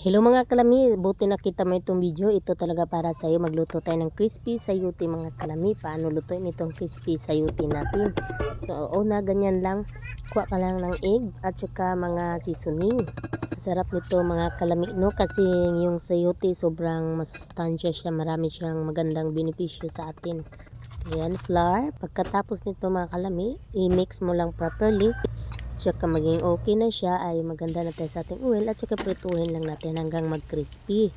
Hello mga kalami, buti nakita mo itong video. Ito talaga para sa iyo. Magluto tayo ng crispy sayuti mga kalami. Paano lutuin itong crispy sayuti natin? So una ganyan lang, kuha ka lang ng egg at saka mga seasoning. Sarap nito mga kalami no, kasi yung sayuti sobrang masustansya siya, marami siyang magandang benepisyo sa atin. Ayan, flour. Pagkatapos nito mga kalami, i-mix mo lang properly. Tsaka maging okay na siya, ay maganda na tayo sa ating oil at saka prituhin lang natin hanggang mag-crispy.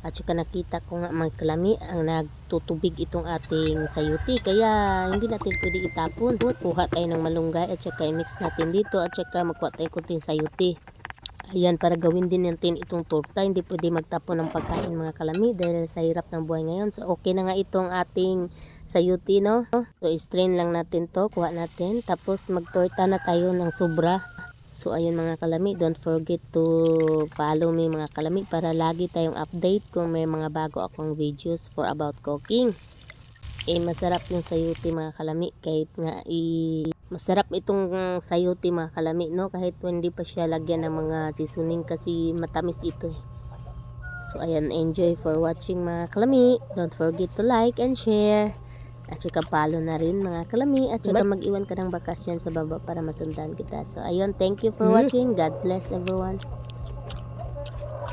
At saka nakita ko nga mga kalami, ang nagtutubig itong ating sayuti, kaya hindi natin pwede itapon. Kuha tayo ng malunggay at saka i-mix natin dito at saka magkuha tayo kunting sayuti. Ayan, para gawin din natin itong torta, hindi pwede magtapon ng pagkain mga kalami dahil sa hirap ng buhay ngayon. So okay na nga itong ating sayuti no. So strain lang natin to, kuha natin. Tapos magtorta na tayo ng sobra. So ayun mga kalami, don't forget to follow me mga kalami para lagi tayong update kung may mga bago akong videos for about cooking. Masarap yung sayuti mga kalami, kahit nga masarap itong sayuti mga kalami no, kahit hindi pa siya lagyan ng mga seasoning kasi matamis ito eh. So ayan, enjoy for watching mga kalami. Don't forget to like and share at saka follow na rin mga kalami at saka mag-iwan ka ng bakas yan sa baba para masundan kita. So ayun, thank you for watching. God bless everyone.